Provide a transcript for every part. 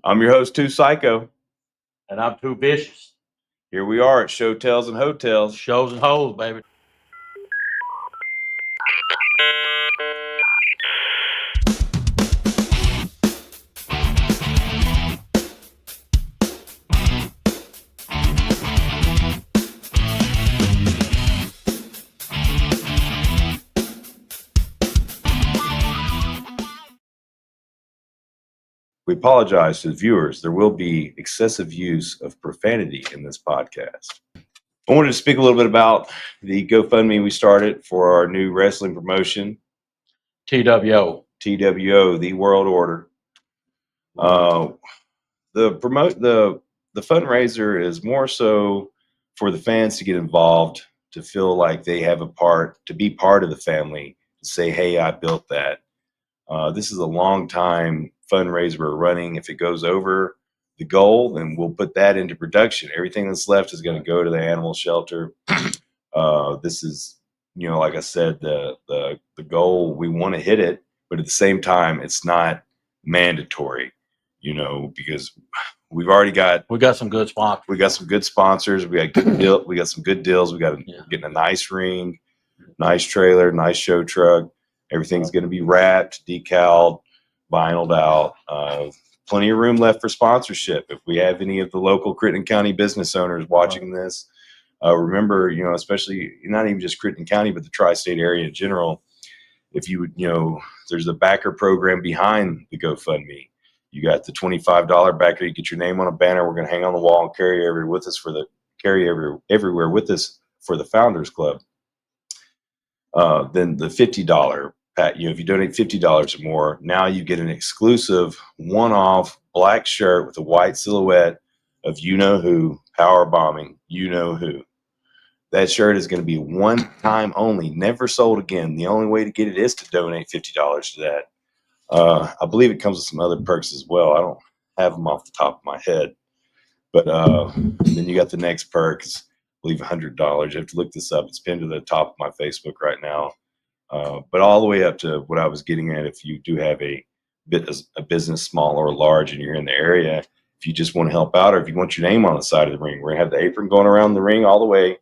I'm your host, Too Sycho. And I'm Too Vicious. Here we are at Show Tales and Hotels. Shows and hoes, baby. We apologize to the viewers. There will be excessive use of profanity in this podcast. I wanted to speak a little bit about the GoFundMe we started for our new wrestling promotion, TWO. TWO, the World Order. The fundraiser is more so for the fans to get involved, to feel like they have a part, to be part of the family, to say, hey, I built that. This is a long time fundraiser we're running. If it goes over the goal, then we'll put that into production. Everything that's left is going to go to the animal shelter. This is, like I said, the goal. We want to hit it, but at the same time, it's not mandatory, because we got some good sponsors. We got some good sponsors. We got good deal. We got some good deals. We got getting a nice ring, nice trailer, nice show truck. Everything's going to be wrapped, decaled, vinyled out. Plenty of room left for sponsorship. If we have any of the local Crittenden County business owners watching this, remember, especially not even just Crittenden County, but the tri-state area in general. If you would, there's a backer program behind the GoFundMe. You got the $25 backer. You get your name on a banner. We're going to hang on the wall and carry everywhere with us for the Founders Club. Then the $50 pat. If you donate $50 or more, now you get an exclusive one-off black shirt with a white silhouette of who power bombing. Who. That shirt is going to be one time only, never sold again. The only way to get it is to donate $50 to that. I believe it comes with some other perks as well. I don't have them off the top of my head. But then you got the next perks. I believe $100. You have to look this up. It's pinned to the top of my Facebook right now. But all the way up to what I was getting at, if you do have a business, small or large, and you're in the area, if you just want to help out or if you want your name on the side of the ring, we're going to have the apron going around the ring all the way.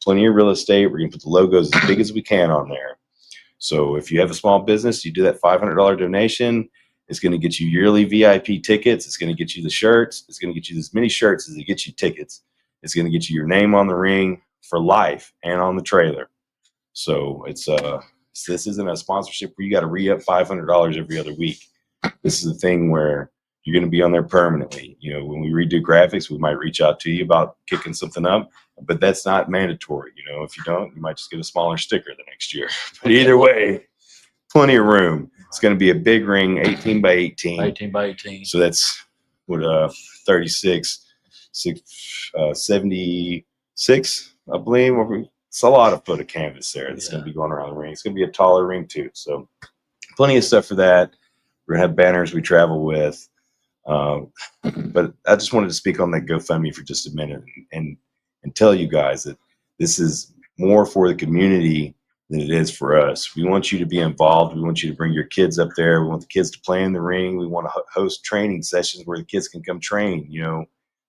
Plenty of real estate. We're going to put the logos as big as we can on there. So if you have a small business, you do that $500 donation. It's going to get you yearly VIP tickets. It's going to get you the shirts. It's going to get you as many shirts as it gets you tickets. It's going to get you your name on the ring for life and on the trailer. So this isn't a sponsorship where you got to re-up $500 every other week. This is a thing where you're going to be on there permanently. When we redo graphics, we might reach out to you about kicking something up, but that's not mandatory. If you don't, you might just get a smaller sticker the next year. But either way, plenty of room. It's going to be a big ring, 18 by 18. 18 by 18. So that's 36, 76, I believe. It's a lot of foot of canvas there that's going to be going around the ring. It's going to be a taller ring too. So plenty of stuff for that. We're going to have banners we travel with. But I just wanted to speak on that GoFundMe for just a minute and tell you guys that this is more for the community than it is for us. We want you to be involved. We want you to bring your kids up there. We want the kids to play in the ring. We want to host training sessions where the kids can come train,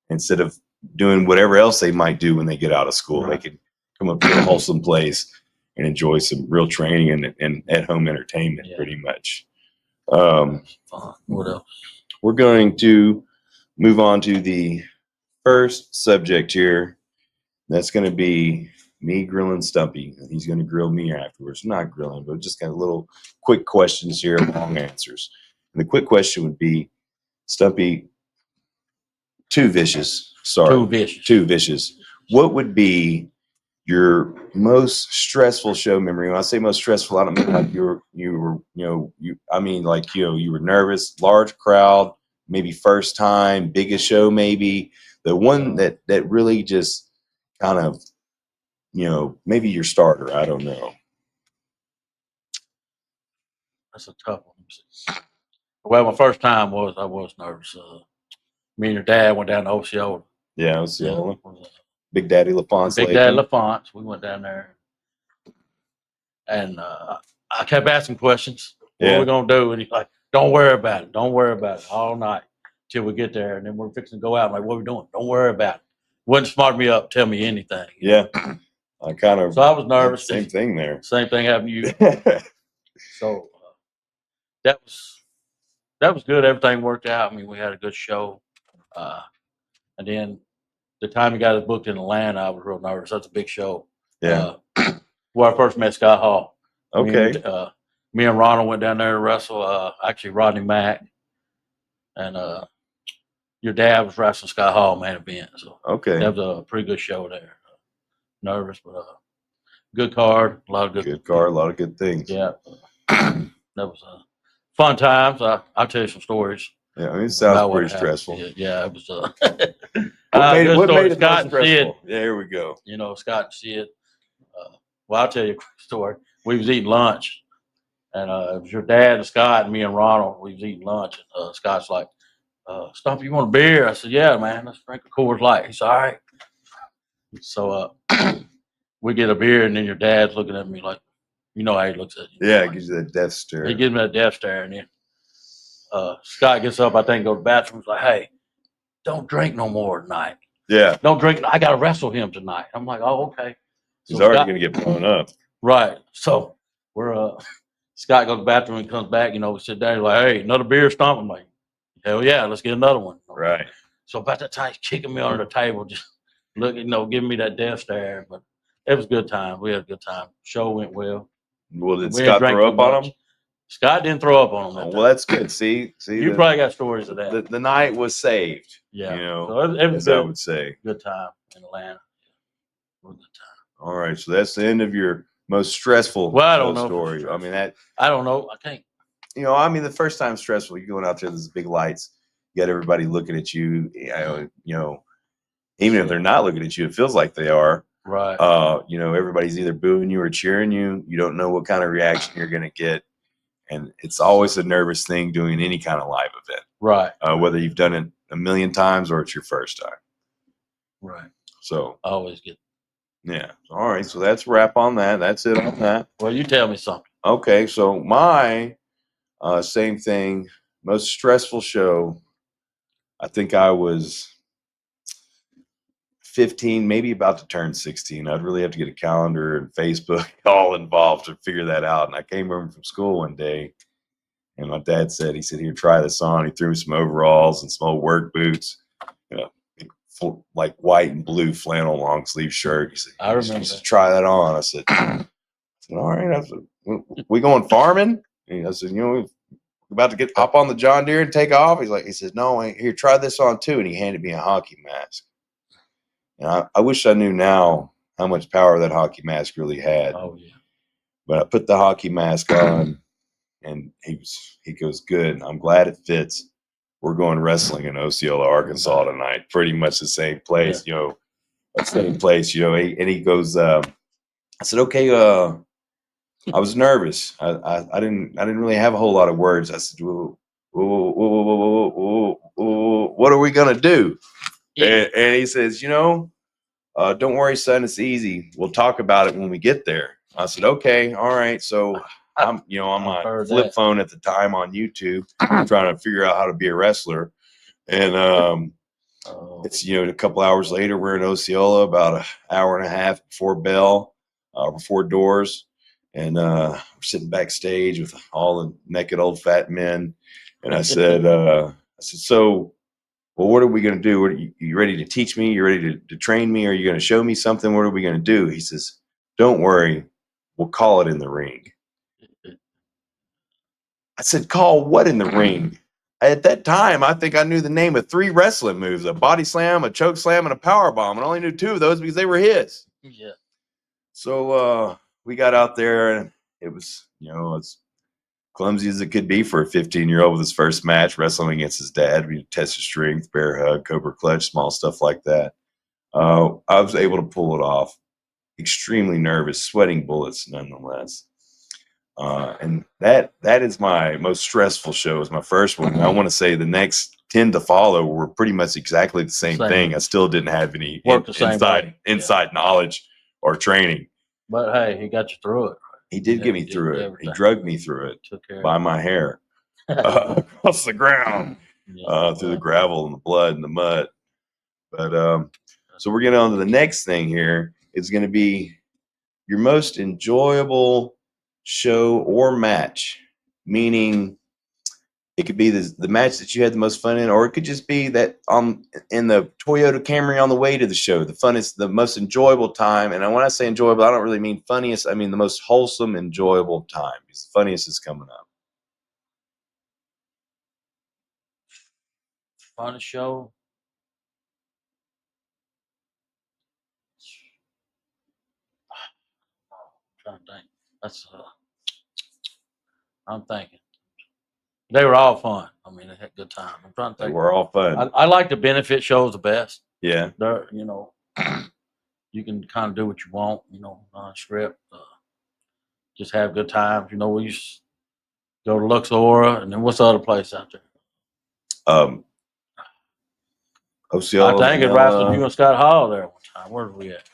instead of doing whatever else they might do when they get out of school. Right. They can come up to a wholesome place and enjoy some real training and at-home entertainment, pretty much. What else? We're going to move on to the first subject here. That's going to be me grilling Stumpy. He's going to grill me afterwards. Not grilling, but just got a little quick questions here, long answers. And the quick question would be, Stumpy, Two Vicious. Two Vicious. What would be your most stressful show memory? When I say most stressful, I don't mean like you were nervous, large crowd, maybe first time, biggest show, maybe the one that really just kind of, maybe your starter. I don't know. That's a tough one. Well, my first time I was nervous. Me and your dad went down to Osceola. Yeah, Osceola. Big Daddy LaFonce. Big Daddy LaFonce. We went down there. And I kept asking questions. What are we going to do? And he's like, don't worry about it. Don't worry about it all night. till we get there, and then we're fixing to go out. I'm like, what are we doing? Don't worry about it. Wouldn't smart me up, tell me anything. Yeah. I kind of. So I was nervous. Same thing there. Same thing happened to you. So that was good. Everything worked out. I mean, we had a good show. And then the time we got us booked in Atlanta, I was real nervous. That's a big show. Yeah. Where I first met Scott Hall. Okay. Me and Ronald went down there to wrestle. Actually, Rodney Mack and your dad was wrestling Scott Hall main event. So Okay. that was a pretty good show there. Nervous, but good card. A lot of Good card. A lot of good things. Yeah. That was fun times. I'll tell you some stories. Yeah, I mean, it sounds pretty stressful. Yeah, it was. What made it Scott most stressful? Yeah, here we go. You know, Scott and Sid. Well, I'll tell you a quick story. We was eating lunch, and it was your dad and Scott and me and Ronald. We was eating lunch, and Scott's like, "Stumpy, you want a beer?" I said, "Yeah, man. Let's drink a Coors Light." He said, "All right." So we get a beer, and then your dad's looking at me like, you know how he looks at you. Yeah, like, it gives you that death stare. He gives me that death stare, and then Scott gets up, I think, go to the bathroom. He's like, "Hey, don't drink no more tonight. Yeah. Don't drink. I got to wrestle him tonight." I'm like, "Oh, okay." He's already going to get blown up. Right. So we're Scott goes to the bathroom and comes back. You know, we sit down. He's like, "Hey, another beer, Stomp." I'm like, "Hell yeah, let's get another one." Right. So about that time, he's kicking me under the table, just looking, giving me that death stare. But it was a good time. We had a good time. Show went well. Well, did Scott throw up on him? Scott didn't throw up on him. Well, that's good. See, you probably got stories of that. The night was saved. Yeah. You know, so it was as good. I would say. Good time in Atlanta. It was a good time. All right, so that's the end of your most stressful I don't know story. I mean that. I don't know. I can't. I mean, the first time stressful. You're going out there. There's big lights. You got everybody looking at you. Even if they're not looking at you, it feels like they are. Right. Everybody's either booing you or cheering you. You don't know what kind of reaction you're going to get. And it's always a nervous thing doing any kind of live event. Right. Whether you've done it a million times or it's your first time. Right. So. I always get. Yeah. All right. So that's a wrap on that. That's it on that. Well, you tell me something. Okay. So my same thing, most stressful show, I think I was 15, maybe about to turn 16. I'd really have to get a calendar and Facebook all involved to figure that out. And I came home from school one day, and my dad said, "Here, try this on." He threw me some overalls and some old work boots, like white and blue flannel long sleeve shirt. He said, "I remember. You should try that on." I said, "All right." I said, "We going farming?" And I said, "We're about to hop on the John Deere and take off." He says, "No, here, try this on too." And he handed me a hockey mask. And I wish I knew now how much power that hockey mask really had. Oh yeah. But I put the hockey mask on, and he goes, "Good. I'm glad it fits. We're going wrestling in Osceola, Arkansas tonight." Pretty much the same place, same place, And he goes, I said, "Okay." I was nervous. I didn't really have a whole lot of words. I said, "What are we gonna do?" And he says, "Don't worry, son. It's easy. We'll talk about it when we get there." I said, "Okay, all right." So I'm on my flip phone at the time on YouTube, trying to figure out how to be a wrestler. And it's a couple hours later, we're in Osceola, about an hour and a half before bell, before doors, and we're sitting backstage with all the naked old fat men. And I said, "So, well, what are we going to do? Are you ready to teach me? You ready to train me? Are you going to show me something? What are we going to do?" He says, "Don't worry. We'll call it in the ring." I said, "Call what in the ring?" At that time, I think I knew the name of 3 wrestling moves: a body slam, a choke slam, and a power bomb. And I only knew 2 of those because they were his. Yeah. So we got out there, and it was, as clumsy as it could be for a 15-year-old with his first match, wrestling against his dad. We tested strength, bear hug, cobra clutch, small stuff like that. I was able to pull it off. Extremely nervous, sweating bullets nonetheless. And that is my most stressful show. It was my first one. And I want to say the next 10 to follow were pretty much exactly the same thing. I still didn't have any inside knowledge or training. But hey, he got you through it. He did get me through it. He dragged me through it by my hair across the ground. through the gravel and the blood and the mud. But so we're getting on to the next thing here. It's going to be your most enjoyable show or match, meaning it could be the match that you had the most fun in, or it could just be that in the Toyota Camry on the way to the show, the funnest, the most enjoyable time. And when I say enjoyable, I don't really mean funniest. I mean the most wholesome, enjoyable time, because the funniest is coming up. Fun show. I'm trying to think. That's I'm thinking. They were all fun. I mean, they had a good time. I'm trying to They think. were all fun. I like the benefit shows the best. Yeah. They're, you can kind of do what you want, non-script. Just have good times. We used to go to Luxor, and then what's the other place out there? Osceola, I think it wrestled you and Scott Hall there one time. Where were we at?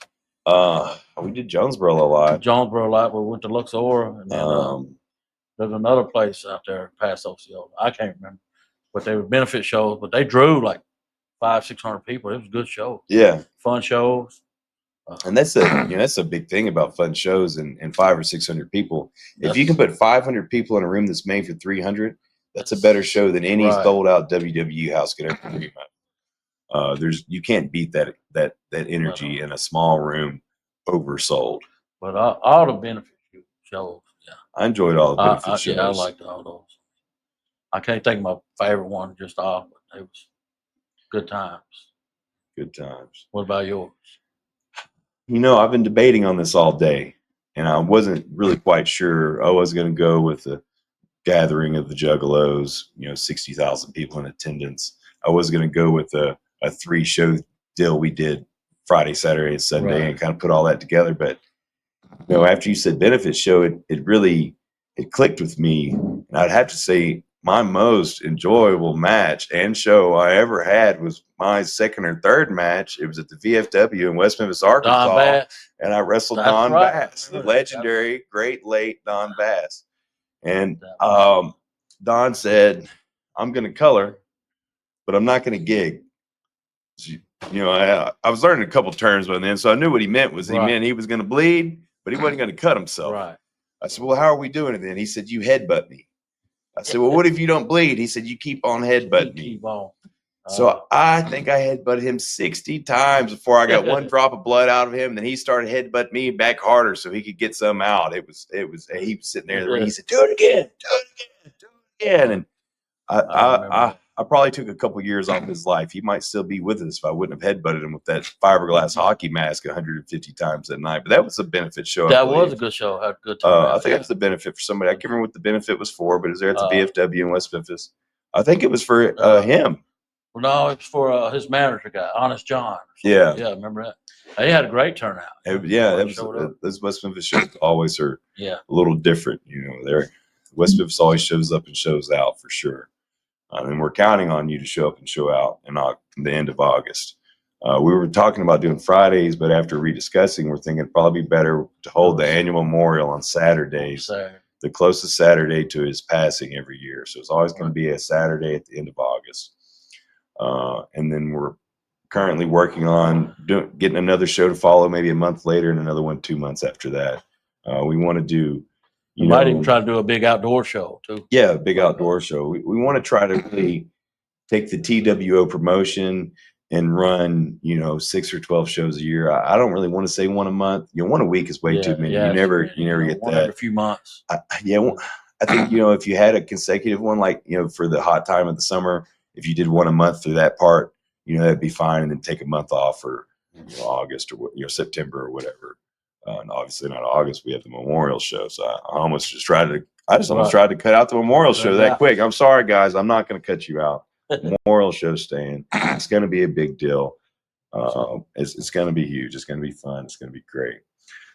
We did Jonesboro a lot. Jonesboro a lot. We went to Luxor, and then there's another place out there past Osceola. I can't remember, but they were benefit shows. But they drew like 500-600 people. It was a good show. Yeah, fun shows. And that's a big thing about fun shows and 500 or 600 people. If you can put 500 people in a room that's made for 300, that's a better show than any sold out WWE house could ever dream of. You can't beat that energy in a small room oversold. But all the benefit shows, yeah, I enjoyed all the benefit shows. Yeah, I liked all those. I can't think of my favorite one just off, but it was good times. Good times. What about yours? I've been debating on this all day, and I wasn't really quite sure. I was going to go with the gathering of the Juggalos, 60,000 people in attendance. I was going to go with a 3-show deal we did Friday, Saturday, and Sunday, and kind of put all that together. But after you said benefit show, it really clicked with me, and I'd have to say my most enjoyable match and show I ever had was my second or third match. It was at the VFW in West Memphis, Arkansas, and I wrestled Don Bass, the legendary, great late Don Bass. And Don said, "I'm going to color, but I'm not going to gig." I was learning a couple terms by then, so I knew what he meant was he meant he was going to bleed, but he wasn't going to cut himself. Right. I said, "Well, how are we doing it then?" He said, "You headbutt me." I said, "Well, what if you don't bleed?" He said, "You keep on headbutting me." Keep on. So I think I headbutted him 60 times before I got one drop of blood out of him. Then he started headbutting me back harder so he could get some out. He was sitting there and he said, "Do it again, do it again, do it again." And I probably took a couple years off his life. He might still be with us if I wouldn't have headbutted him with that fiberglass hockey mask 150 times that night. But that was a benefit show. That was a good show. Had a good time. I think that was the benefit for somebody. I can't remember what the benefit was for, but it was there at the VFW in West Memphis. I think it was for him. No, it was for his manager guy, Honest John. Yeah, I remember that. He had a great turnout. Those West Memphis shows always are a little different. West Memphis always shows up and shows out for sure. And we're counting on you to show up and show out in the end of August. We were talking about doing Fridays, but after rediscussing, we're thinking it'd probably be better to hold the annual memorial on Saturdays, the closest Saturday to his passing every year. So it's always going to be a Saturday at the end of August. And then we're currently working on getting another show to follow maybe a month later and another one 2 months after that. We want to do, you might even try to do a big outdoor show too. Yeah, a big outdoor show. We want to try to really take the TWO promotion and run, 6 or 12 shows a year. I don't really want to say one a month. One a week is way too many. You never get one that. Every few months. I think, if you had a consecutive one, like, for the hot time of the summer, if you did one a month through that part, that'd be fine. And then take a month off for August or September or whatever. And obviously not August. We have the memorial show. So I almost tried to cut out the memorial show that quick. I'm sorry, guys. I'm not going to cut you out. Memorial show staying. It's going to be a big deal. It's going to be huge. It's going to be fun. It's going to be great.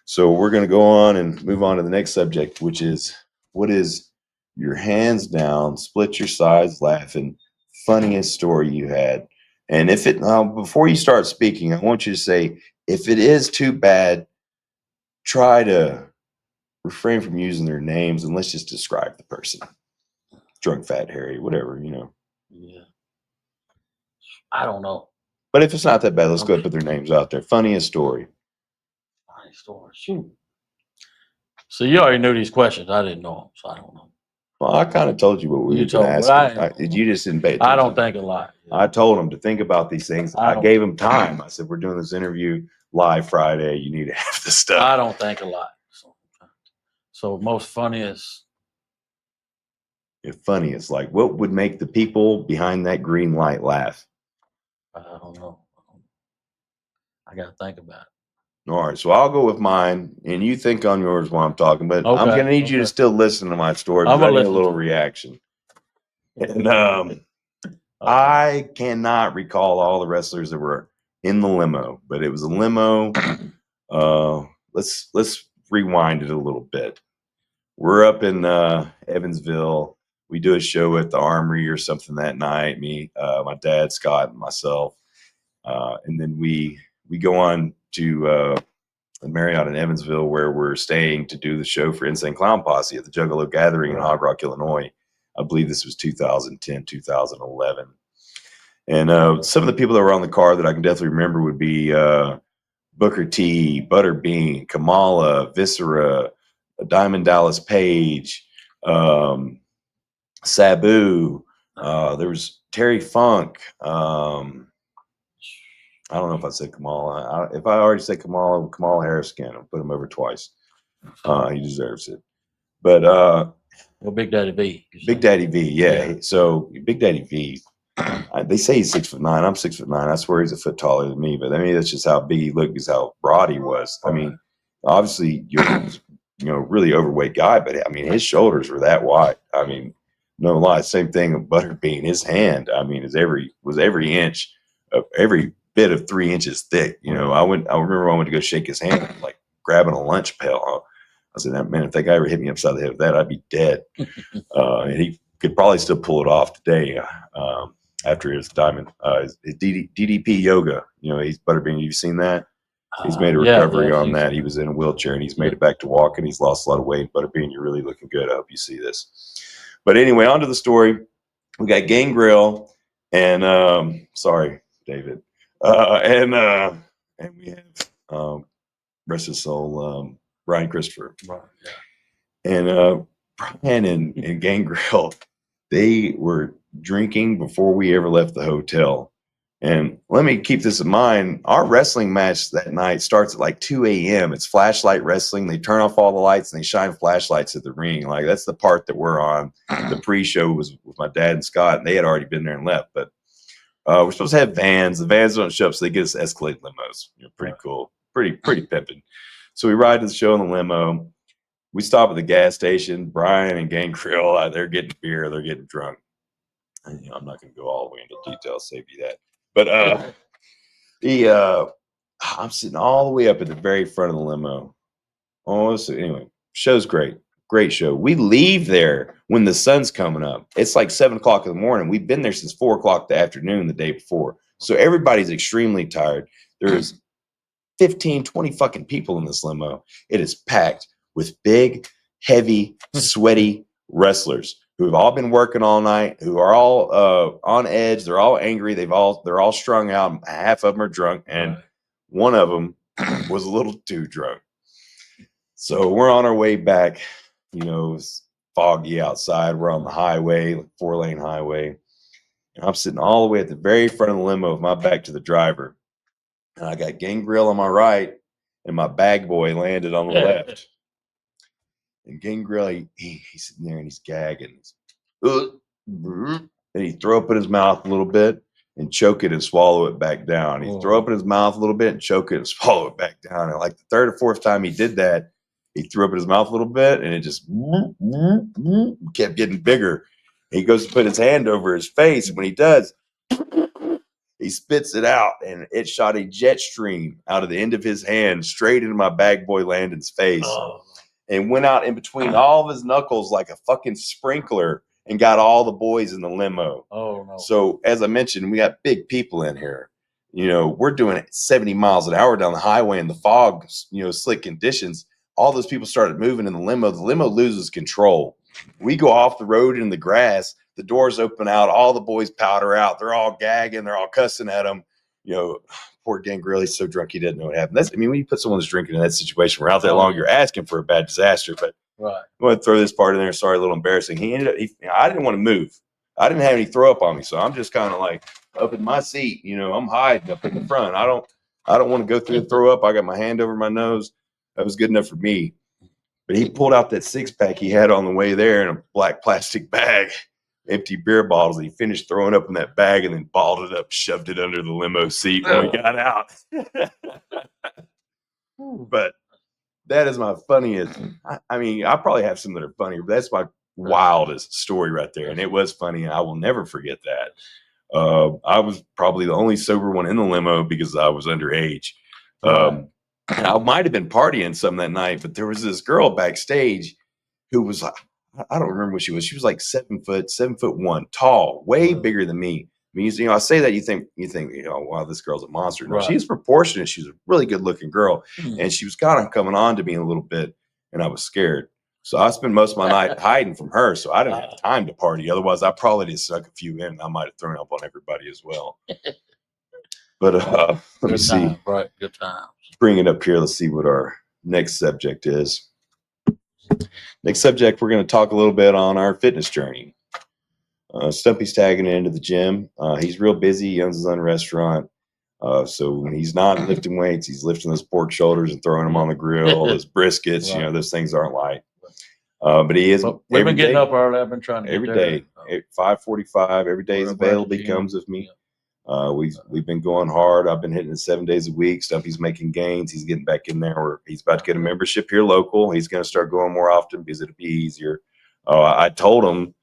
So we're going to go on and move on to the next subject, which is, what is your hands down, split your sides laughing, funniest story you had? And if it, before you start speaking, I want you to say, if it is too bad, try to refrain from using their names and let's just describe the person. Drunk Fat Harry, whatever, Yeah. I don't know. But if it's not that bad, let's go ahead and put their names out there. Funniest story. Funny story. Shoot. So you already knew these questions. I didn't know them, so I don't know. Well, I kind of told you what we You were going to told, ask. but You just didn't pay attention. I don't think a lot. I told them to think about these things. I gave them time. I said, we're doing this interview live Friday. You need to have this stuff. I don't think a lot. So most funniest. If funniest, like what would make the people behind that green light laugh? I don't know. I got to think about it. All right, so I'll go with mine, and you think on yours while I'm talking. But I'm going to need you to still listen to my story because I need a little reaction. And I cannot recall all the wrestlers that were in the limo, but it was a limo. Let's rewind it a little bit. We're up in Evansville. We do a show at the Armory or something that night. Me, my dad, Scott, and myself, and then we go on to the Marriott in Evansville, where we're staying to do the show for Insane Clown Posse at the Juggalo Gathering in Hog Rock, Illinois. I believe this was 2010, 2011. And some of the people that were on the car that I can definitely remember would be Booker T, Butterbean, Kamala, Viscera, Diamond Dallas Page, Sabu. There was Terry Funk. I don't know if I said Kamala. If I already said Kamala Harris again, I'll put him over twice. He deserves it. But well, Big Daddy V. Big Daddy V, yeah. So Big Daddy V, they say he's 6'9". I'm 6'9". I swear he's a foot taller than me. But I mean, that's just how big he looked, is how broad he was. I mean, obviously you're really overweight guy, but I mean, his shoulders were that wide. I mean, no lie. Same thing with Butterbean. His hand, I mean, was every inch of every bit of 3 inches thick. I remember I went to go shake his hand, like grabbing a lunch pail. I said, man, if that guy ever hit me upside the head with that, I'd be dead. And he could probably still pull it off today after his his DDP yoga. He's Butterbean. You've seen that? He's made a recovery on that. He was in a wheelchair and he's made it back to walking. He's lost a lot of weight. Butterbean, you're really looking good. I hope you see this. But anyway, on to the story. We got Gangrel and sorry, David. And we have rest his soul, Brian Christopher. And Brian and Gangrel, they were drinking before we ever left the hotel. And let me keep this in mind. Our wrestling match that night starts at like 2 a.m. It's flashlight wrestling. They turn off all the lights and they shine flashlights at the ring. Like, that's the part that we're on. The pre-show was with my dad and Scott, and they had already been there and left. But we're supposed to have vans. The vans don't show up, so they get us Escalade limos. Pretty cool. Pretty pimping. So we ride to the show in the limo. We stop at the gas station. Brian and Gangrel, they're getting beer. They're getting drunk. And, I'm not going to go all the way into details, save you that. But I'm sitting all the way up at the very front of the limo. Anyway, show's great. Great show. We leave there when the sun's coming up. It's like 7 o'clock in the morning. We've been there since 4 o'clock the afternoon the day before. So everybody's extremely tired. There's 15, 20 fucking people in this limo. It is packed with big, heavy, sweaty wrestlers who have all been working all night, who are all on edge. They're all angry. They're all strung out. Half of them are drunk, and one of them was a little too drunk. So we're on our way back. It's foggy outside. We're on the highway, 4-lane highway. And I'm sitting all the way at the very front of the limo with my back to the driver. And I got Gangrel on my right, and my bag boy landed on the left. And Gangrel, he's sitting there and he's gagging. And he'd throw up in his mouth a little bit and choke it and swallow it back down. He'd throw up in his mouth a little bit and choke it and swallow it back down. And like the third or fourth time he did that, he threw up in his mouth a little bit and it just kept getting bigger. He goes to put his hand over his face. And when he does, he spits it out, and it shot a jet stream out of the end of his hand straight into my bag boy Landon's face, and went out in between all of his knuckles like a fucking sprinkler and got all the boys in the limo. Oh, no. So, as I mentioned, we got big people in here. We're doing 70 miles an hour down the highway in the fog, slick conditions. All those people started moving in the limo. The limo loses control. We go off the road in the grass. the doors open out, all the boys powder out. They're all gagging. They're all cussing at him. You know, poor Gangrel, he's so drunk he didn't know what happened. I mean, when you put someone that's drinking in that situation, we're out that long, you're asking for a bad disaster. But right. I'm going to throw this part in there. Sorry, a little embarrassing. I didn't want to move. I didn't have any throw up on me, so I'm just kind of like up in my seat. You know, I'm hiding up in the front. I don't want to go through and throw up. I got my hand over my nose. That was good enough for me. But he pulled out that 6-pack he had on the way there in a black plastic bag, empty beer bottles. He finished throwing up in that bag and then balled it up, shoved it under the limo seat when we got out. But that is my funniest. I mean, I probably have some that are funnier, but that's my wildest story right there. And it was funny, and I will never forget that. I was probably the only sober one in the limo because I was underage. I might have been partying some that night, but there was this girl backstage who was, I don't remember what she was. She was like 7'1", tall, way bigger than me. I mean, you know, I say that you think, you know, wow, this girl's a monster. No, she's proportionate. She's a really good looking girl. And she was kind of coming on to me a little bit, and I was scared. So I spent most of my night hiding from her. So I didn't have time to party. Otherwise, I probably just suck a few in. I might have thrown up on everybody as well. But let me see. Right, good time. Bring it up here. Let's see what our next subject is. Next subject, we're going to talk a little bit on our fitness journey. Stumpy's tagging into the gym. He's real busy. He owns his own restaurant. So when he's not lifting weights, he's lifting those pork shoulders and throwing them on the grill, those briskets. You know, those things aren't light. But he is. We've been getting up early. I've been trying to get every there. day, 5:45. Every day is available. He comes with me. We've been going hard. I've been hitting it 7 days a week. Stumpy's making gains. He's getting back in there. He's about to get a membership here local. He's going to start going more often because it'll be easier. I told him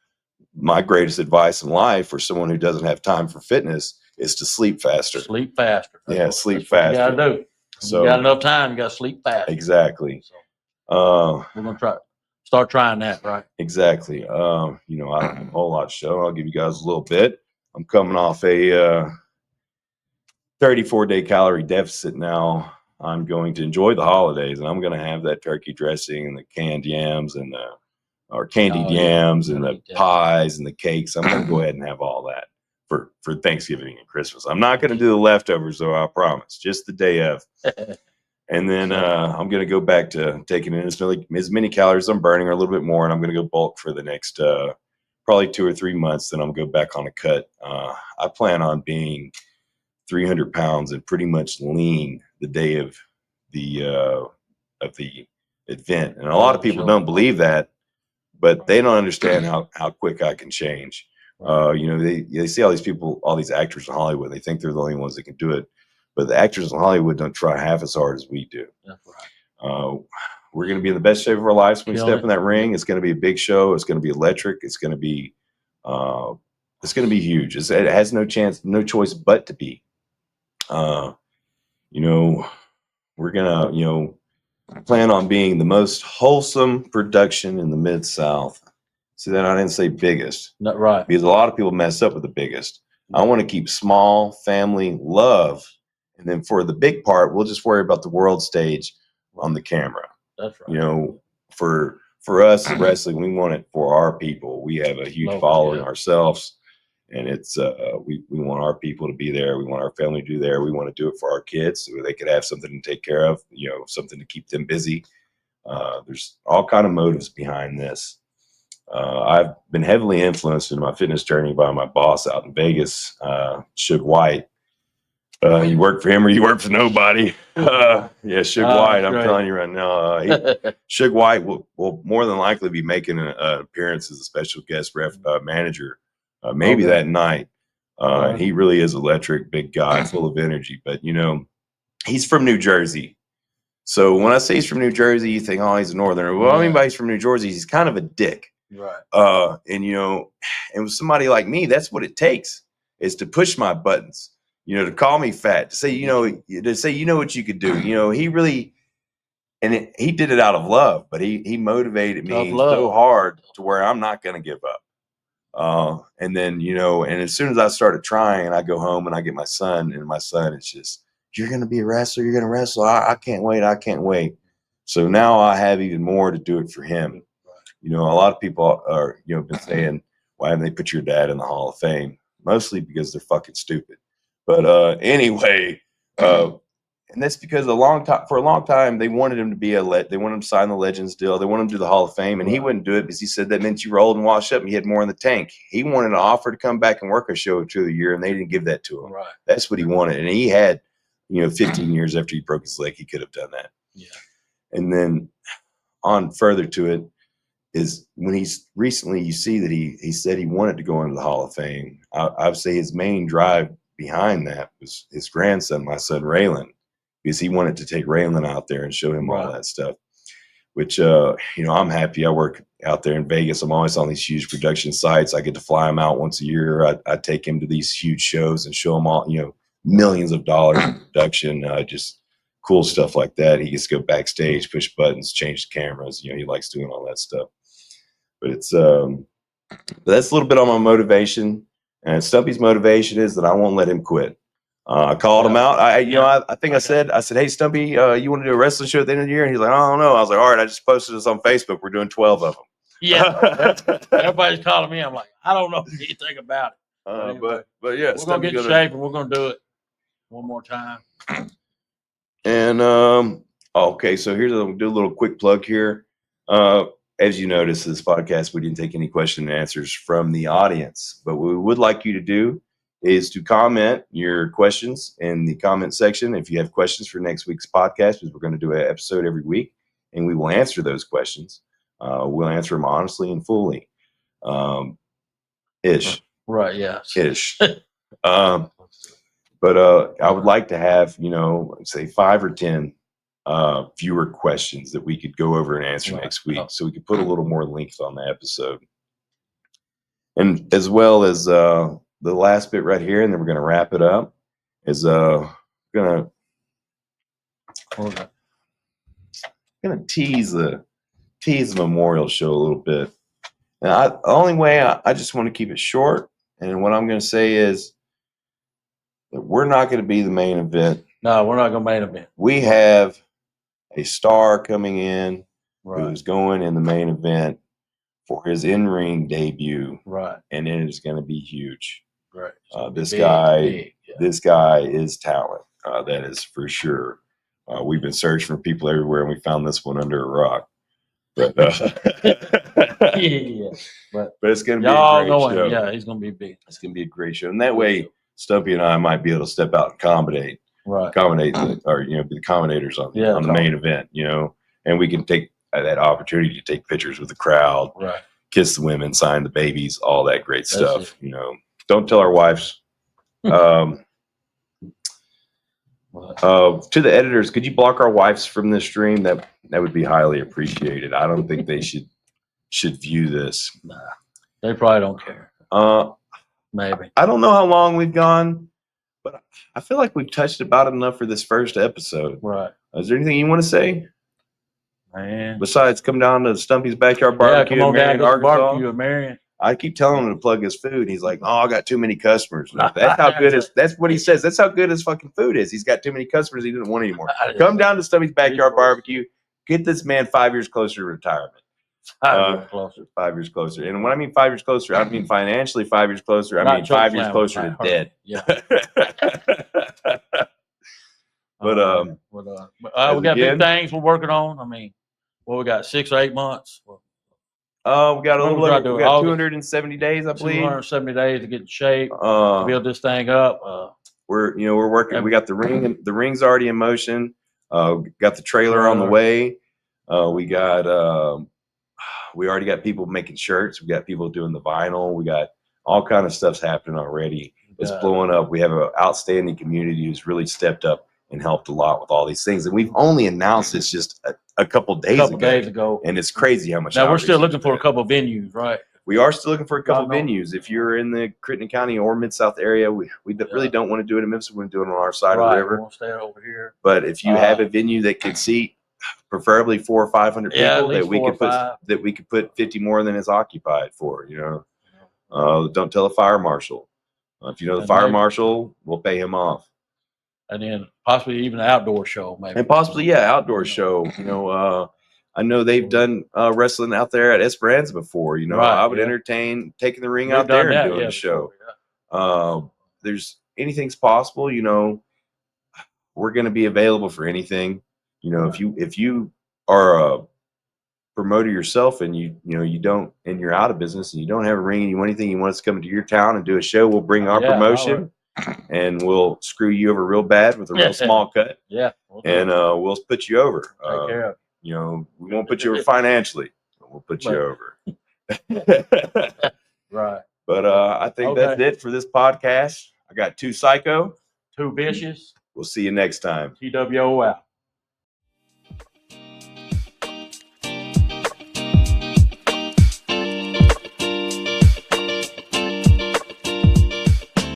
my greatest advice in life for someone who doesn't have time for fitness is to sleep faster. Sleep faster. Sleep faster. You got to do. So, you got enough time. You got to sleep faster. Exactly. So, we're going to start trying that, right? Exactly. You know, I don't have a whole lot to show. I'll give you guys a little bit. I'm coming off a 34-day calorie deficit now. I'm going to enjoy the holidays, and I'm going to have that turkey dressing and the canned yams and the candied yams and the pies and the cakes. I'm going to go ahead and have all that for Thanksgiving and Christmas. I'm not going to do the leftovers, though, I promise. Just the day of. And then I'm going to go back to taking in as many calories as I'm burning or a little bit more, and I'm going to go bulk for the next probably 2 or 3 months. Then I'm going to go back on a cut. I plan on being 300 pounds and pretty much lean the day of the event. And a lot of people don't believe that, but they don't understand how quick I can change. You know, they see all these people, all these actors in Hollywood. They think they're the only ones that can do it. But the actors in Hollywood don't try half as hard as we do. That's right. We're going to be in the best shape of our lives when we step in that ring. It's going to be a big show. It's going to be electric. It's going to be huge. It has no choice but to be. You know, we're going to, plan on being the most wholesome production in the Mid-South. See that I didn't say biggest. Not right. Because a lot of people mess up with the biggest. I want to keep small, family, love. And then for the big part, we'll just worry about the world stage on the camera. That's right. You know, for us wrestling, we want it for our people. We have a huge following ourselves, and it's we want our people to be there. We want our family to be there. We want to do it for our kids so they could have something to take care of. You know, something to keep them busy. There's all kind of motives behind this. I've been heavily influenced in my fitness journey by my boss out in Vegas, Suge White. You work for him or you work for nobody. Suge White, I'm telling you right now. Suge White will more than likely be making an appearance as a special guest manager maybe that night. He really is electric, big guy, full of energy. But, you know, he's from New Jersey. So when I say he's from New Jersey, you think, oh, he's a northerner. Well, I mean, by he's from New Jersey, he's kind of a dick. Right. And, you know, and with somebody like me, that's what it takes, is to push my buttons. You know, to call me fat, to say, you know what you could do. You know, he really, and he did it out of love, but he motivated me so hard to where I'm not going to give up. And then, you know, and as soon as I started trying and I go home and I get my son, and my son is just, you're going to be a wrestler. You're going to wrestle. I can't wait. I can't wait. So now I have even more to do it for him. You know, a lot of people are, you know, been saying, why haven't they put your dad in the Hall of Fame? Mostly because they're fucking stupid. But anyway, and that's because for a long time they wanted him to be they wanted him to sign the Legends deal. They wanted him to do the Hall of Fame, and he wouldn't do it because he said that meant you rolled and washed up and you had more in the tank. He wanted an offer to come back and work a show or two a year, and they didn't give that to him. Right. That's what he wanted, and he had, 15 years after he broke his leg, he could have done that. Yeah. And then on further to it is when he's recently, you see that he said he wanted to go into the Hall of Fame. I would say his main drive behind that was his grandson, my son Raylan, because he wanted to take Raylan out there and show him all that stuff, which, I'm happy. I work out there in Vegas. I'm always on these huge production sites. I get to fly him out once a year. I take him to these huge shows and show him all, millions of dollars in production, just cool stuff like that. He gets to go backstage, push buttons, change the cameras. He likes doing all that stuff. But that's a little bit on my motivation. And Stumpy's motivation is that I won't let him quit. I called him out. I think I said, hey, Stumpy, you want to do a wrestling show at the end of the year? And he's like, I don't know. I was like, all right, I just posted this on Facebook. We're doing 12 of them. Yeah. Everybody's calling me. I'm like, I don't know anything about it. But yeah, we're going to get in shape and we're going to do it one more time. And, okay, so I'll do a little quick plug here. As you notice, this podcast, we didn't take any question and answers from the audience. But what we would like you to do is to comment your questions in the comment section. If you have questions for next week's podcast, because we're going to do an episode every week, and we will answer those questions. We'll answer them honestly and fully. Ish. Right, yeah. Ish. But I would like to have, say 5 or 10 viewer questions that we could go over and answer next week, so we could put a little more length on the episode. And as well as the last bit right here, and then we're going to wrap it up, is going to tease the memorial show a little bit. And the only way I just want to keep it short, and what I'm going to say is that we're not going to be the main event. No, we're not going to main event. We have a star coming in who's going in the main event for his in-ring debut. Right. And it is going to be huge. Right. This guy is talent. That is for sure. We've been searching for people everywhere, and we found this one under a rock. But yeah. But it's going to be a great show. Yeah, he's going to be big. It's going to be a great show. And that way, Stumpy and I might be able to step out and accommodate be the commentators on the main event, and we can take that opportunity to take pictures with the crowd, kiss the women, sign the babies, all that great stuff. Don't tell our wives. To the editors, could you block our wives from this stream? That would be highly appreciated. I don't think they should view this. Nah, they probably don't care. Maybe. I don't know how long we've gone, but I feel like we've touched about enough for this first episode. Right. Is there anything you want to say? Man. Besides, come down to Stumpy's Backyard Barbecue come on in Marion, down to Arkansas. Barbecue in Marion. I keep telling him to plug his food. He's like, "Oh, I got too many customers." That's how good that's what he says. That's how good his fucking food is. He's got too many customers. He didn't want anymore. Come down to Stumpy's Backyard Barbecue. Get this man 5 years closer to retirement. 5 years closer. 5 years closer. And when I mean 5 years closer, I mean financially 5 years closer. I mean 5 years closer to dead. Yeah. But we got big things we're working on. I mean, we got 6 or 8 months. We got a little. We got 270 days, I believe. 270 days to get in shape, build this thing up. We're working. We got the ring, and the ring's already in motion. Got the trailer on the way. We already got people making shirts. We got people doing the vinyl. We got all kind of stuff's happening already. It's blowing up. We have an outstanding community who's really stepped up and helped a lot with all these things. And we've only announced this just a couple days ago. And it's crazy how much. Now we're still looking for a couple of venues, right? We are still looking for a couple of venues. If you're in the Crittenden County or Mid-South area, we really don't want to do it in Memphis. We want to do it on our side of the river. We want to stay over here. But if you have a venue that could seat preferably 400 or 500 people, that we could put 50 more than is occupied for, don't tell the fire marshal. If you know the fire marshal, we'll pay him off. And then possibly even an outdoor show, maybe. And possibly, outdoor show. I know they've done wrestling out there at Esperanza before. You know, Right, I would yeah. entertain taking the ring We've out done there and that, doing yeah, a show. before, yeah. There's anything's possible. You know, we're going to be available for anything. You know, if you are a promoter yourself and you don't and you're out of business and you don't have a ring and you want anything, you want us to come into your town and do a show, we'll bring our Yeah, all promotion and we'll screw you over real bad with a real small cut. Yeah, And we'll put you over. take care of it. You know, we won't put you over financially, but we'll put you over. Right. But I think that's it for this podcast. I got 2 Sycho. 2 Vicious. We'll see you next time. TWO out.